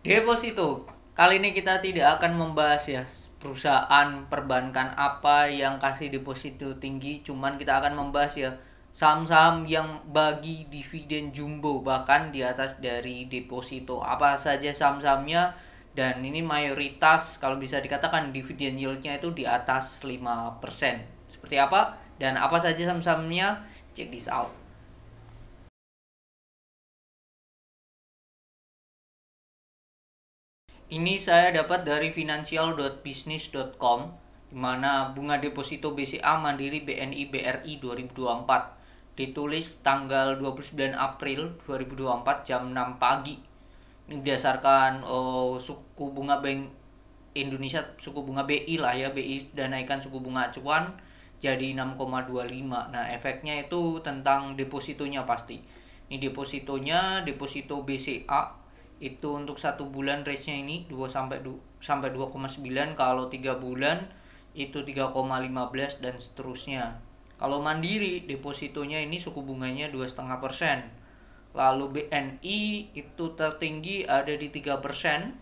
Deposito. Kali ini kita tidak akan membahas ya perusahaan perbankan apa yang kasih deposito tinggi, cuman kita akan membahas ya saham-saham yang bagi dividen jumbo bahkan di atas dari deposito. Apa saja saham-sahamnya, dan ini mayoritas kalau bisa dikatakan dividen yieldnya itu di atas 5%. Seperti apa dan apa saja saham-sahamnya? Check this out. Ini saya dapat dari financial.business.com, di mana bunga deposito BCA Mandiri BNI BRI 2024 ditulis tanggal 29 April 2024 jam 6 pagi. Ini berdasarkan suku bunga Bank Indonesia, suku bunga BI lah ya, BI sudah naikkan suku bunga acuan jadi 6,25. Nah, efeknya itu tentang depositonya pasti. Ini depositonya, deposito BCA itu untuk 1 bulan range-nya ini 2 sampai 2,9, kalau 3 bulan itu 3,15 dan seterusnya. Kalau Mandiri depositonya ini suku bunganya 2,5%. Lalu BNI itu tertinggi ada di 3%.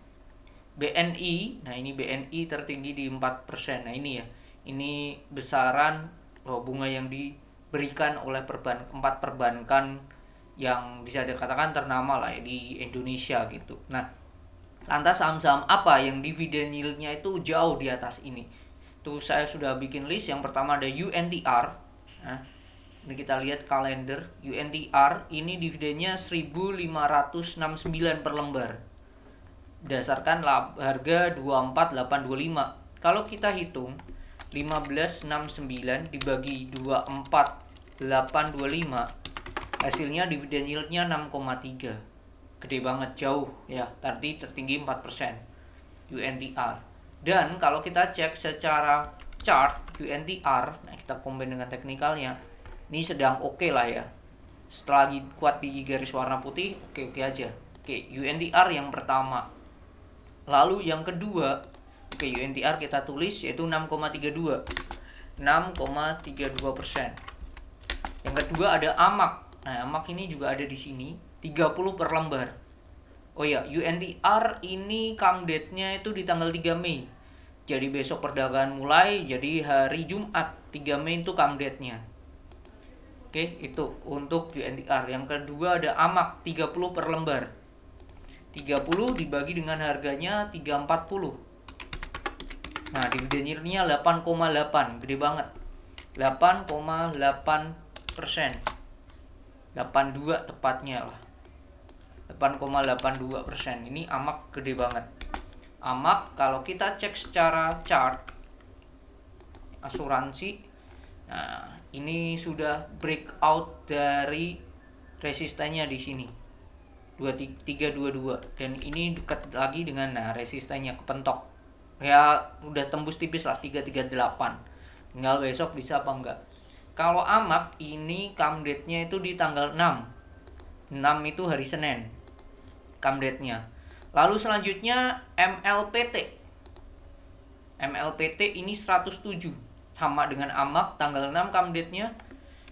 BNI, nah ini BNI tertinggi di 4%. Nah ini ya, ini besaran bunga yang diberikan oleh 4 perbankan yang bisa dikatakan ternama lah ya di Indonesia gitu. Nah, lantas saham-saham apa yang dividen yieldnya itu jauh di atas ini? Tuh saya sudah bikin list. Yang pertama ada UNTR. Nah, ini kita lihat kalender. UNTR ini dividennya 1.569 per lembar. Berdasarkan harga 24.825. Kalau kita hitung 1569 dibagi 24.825, hasilnya dividen yieldnya 6,3. Gede banget, jauh ya. Tadi tertinggi 4% UNTR. Dan kalau kita cek secara chart UNTR, nah kita combine dengan teknikalnya, ini sedang oke lah ya. Setelah kuat di garis warna putih, oke aja. Oke, UNTR yang pertama. Lalu yang kedua, oke, UNTR kita tulis yaitu 6,32. 6,32%. Yang kedua ada AMAK. Nah, AMAK ini juga ada di sini, 30 per lembar. Oh ya, UNTR ini come date-nya itu di tanggal 3 Mei. Jadi besok perdagangan mulai, jadi hari Jumat 3 Mei itu come date-nya. Oke, itu untuk UNTR. Yang kedua ada AMAK, 30 per lembar. 30 dibagi dengan harganya 340. Nah, dividen yield-nya 8,8, gede banget. 8,8%. 82 tepatnya lah. 8,82%. Ini AMAK gede banget. AMAK kalau kita cek secara chart asuransi, nah ini sudah breakout dari resistennya di sini 322, dan ini dekat lagi dengan resistennya kepentok. Ya udah tembus tipis lah 338. Tinggal besok bisa apa enggak. Kalau AMAK ini come date-nya itu di tanggal 6. 6 itu hari Senin. Come date-nya. Lalu selanjutnya MLPT. MLPT ini 107. Sama dengan AMAK, tanggal 6 come date-nya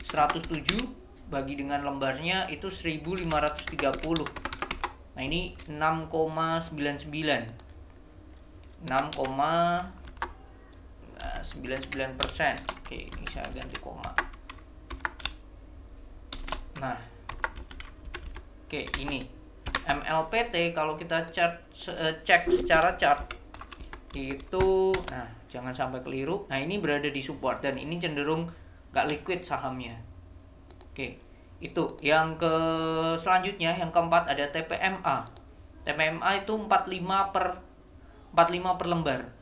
107 bagi dengan lembarnya itu 1530. Nah, ini 6,99. 6,99%. Oke, ini saya ganti koma. Nah, oke, ini MLPT kalau kita cek secara chart itu, nah jangan sampai keliru. Nah, ini berada di support dan ini cenderung gak liquid sahamnya. Oke, itu yang selanjutnya yang keempat ada TPMA. TPMA itu 45 per lembar.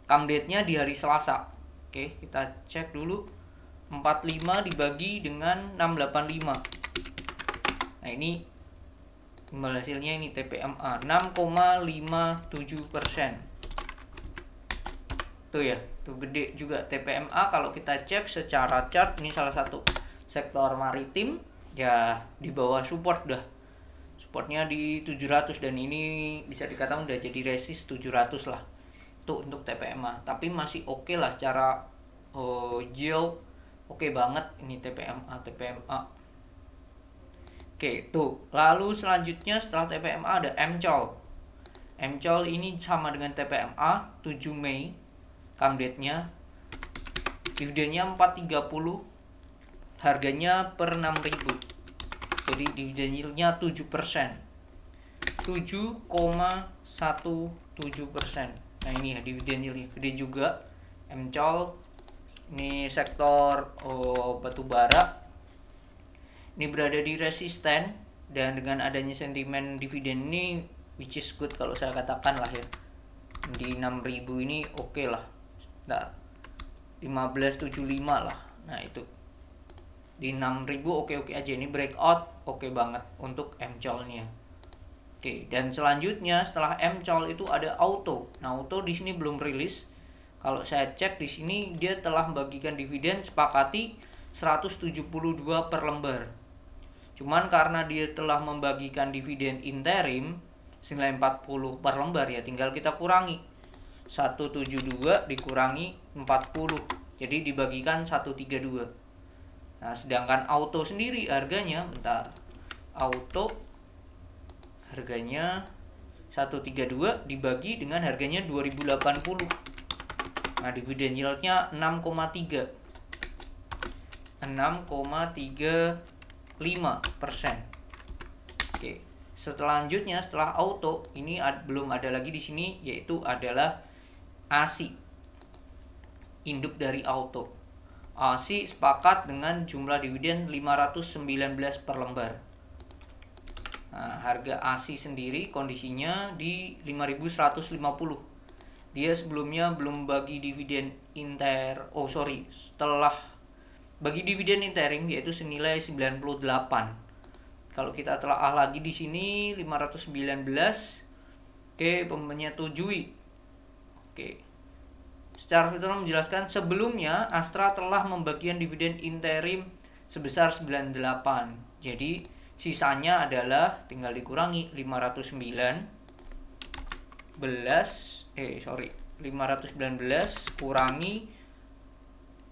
Come date-nya di hari Selasa. Oke, kita cek dulu. 45 dibagi dengan 685. Nah, ini hasilnya ini TPMA 6,57%. Tuh ya, tuh gede juga TPMA. Kalau kita cek secara chart, ini salah satu sektor maritim ya, di bawah support dah. Supportnya di 700 dan ini bisa dikatakan udah jadi resist 700 lah. Itu untuk TPMA, tapi masih oke lah secara yield, oke banget ini TPMA. Oke, tuh. Lalu selanjutnya setelah TPMA ada MCOL. MCOL ini sama dengan TPMA 7 Mei come date-nya. Dividennya 4,30, harganya per 6.000. Jadi dividen yield-nya 7%. 7,17%. Nah, ini ya dividen yield. Gede juga MCOL. Ini sektor batu bara. Ini berada di resisten, dan dengan adanya sentimen dividen ini, which is good kalau saya katakan lah ya, di 6.000 ini oke lah. Nah, 15.75 lah. Nah, itu di 6.000 oke aja. Ini breakout oke banget untuk MCOL nya. Oke, dan selanjutnya setelah MCOL itu ada auto. Nah, auto di sini belum rilis. Kalau saya cek di sini dia telah membagikan dividen sepakati 172 per lembar. Cuman karena dia telah membagikan dividen interim senilai 40 per lembar, ya tinggal kita kurangi 172 dikurangi 40, jadi dibagikan 132. Nah, sedangkan auto sendiri harganya, bentar, auto harganya 132 dibagi dengan harganya 2080. Nah, dividen yield-nya 6,3. 6,35%. Oke. Selanjutnya setelah auto ini belum ada lagi di sini, yaitu adalah ASI. Induk dari auto. ASI sepakat dengan jumlah dividen 519 per lembar. Nah, harga ASI sendiri kondisinya di 5.150. Dia sebelumnya belum bagi dividen setelah bagi dividen interim yaitu senilai 98. Kalau kita telah lagi di sini 519. Oke, menyetujui. Oke. Secara visual menjelaskan sebelumnya Astra telah membagikan dividen interim sebesar 98. Jadi sisanya adalah tinggal dikurangi 519 kurangi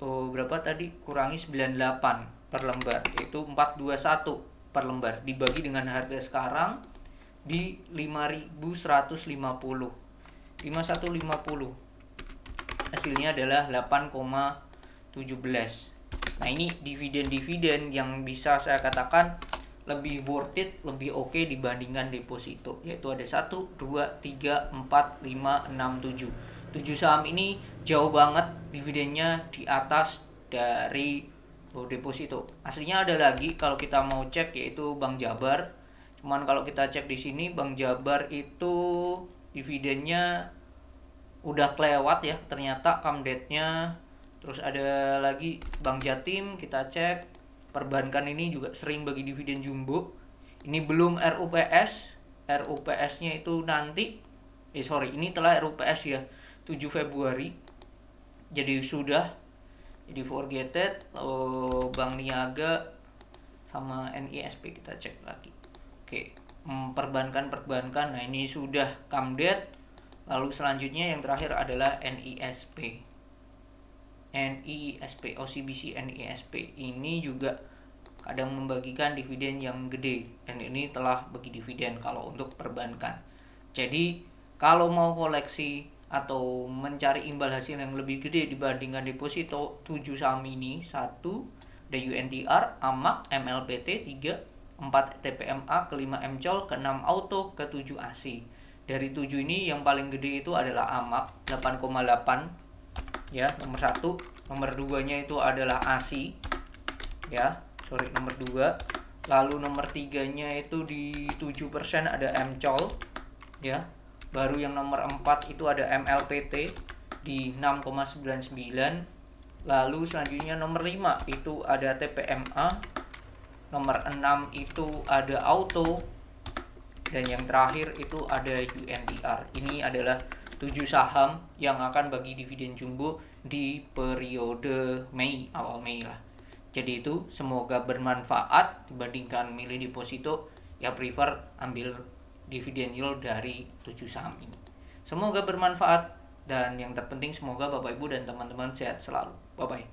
berapa tadi? Kurangi 98 per lembar, yaitu 421 per lembar, dibagi dengan harga sekarang di 5.150. Hasilnya adalah 8,17. Nah, ini dividen-dividen yang bisa saya katakan lebih worth it, lebih oke dibandingkan deposito, yaitu ada 1, 2, 3, 4, 5, 6, 7. 7 saham ini jauh banget dividennya di atas dari deposito. Aslinya ada lagi kalau kita mau cek, yaitu Bank Jabar. Cuman kalau kita cek di sini Bank Jabar itu dividennya udah kelewat ya, ternyata come date-nya. Terus ada lagi Bank Jatim, kita cek. Perbankan ini juga sering bagi dividen jumbo. Ini belum RUPS. RUPS-nya itu nanti ini telah RUPS ya, 7 Februari. Jadi sudah. Jadi forgetted. Bank Niaga sama NISP kita cek lagi. Oke, perbankan. Nah, ini sudah come date. Lalu selanjutnya yang terakhir adalah NISP. OCBC NISP ini juga kadang membagikan dividen yang gede, dan ini telah bagi dividen kalau untuk perbankan. Jadi kalau mau koleksi atau mencari imbal hasil yang lebih gede dibandingkan deposito, 7 saham ini: 1 ada UNTR, AMAK, MLPT, 3, 4 TPMA, ke-5 MCOL, ke-6 auto, ke-7 ASI. Dari 7 ini yang paling gede itu adalah AMAK 8,8 ya, nomor 1. Nomor 2 nya itu adalah ASI ya, nomor 2. Lalu nomor 3 nya itu di 7% ada MCOL ya. Baru yang nomor 4 itu ada MLPT di 6,99. Lalu selanjutnya nomor 5 itu ada TPMA. Nomor 6 itu ada auto. Dan yang terakhir itu ada UNTR. Ini adalah 7 saham yang akan bagi dividen jumbo di periode awal Mei lah. Jadi itu semoga bermanfaat. Dibandingkan milih deposito, ya prefer ambil dividen yield dari 7 saham ini. Semoga bermanfaat, dan yang terpenting semoga Bapak Ibu dan teman-teman sehat selalu. Bye bye.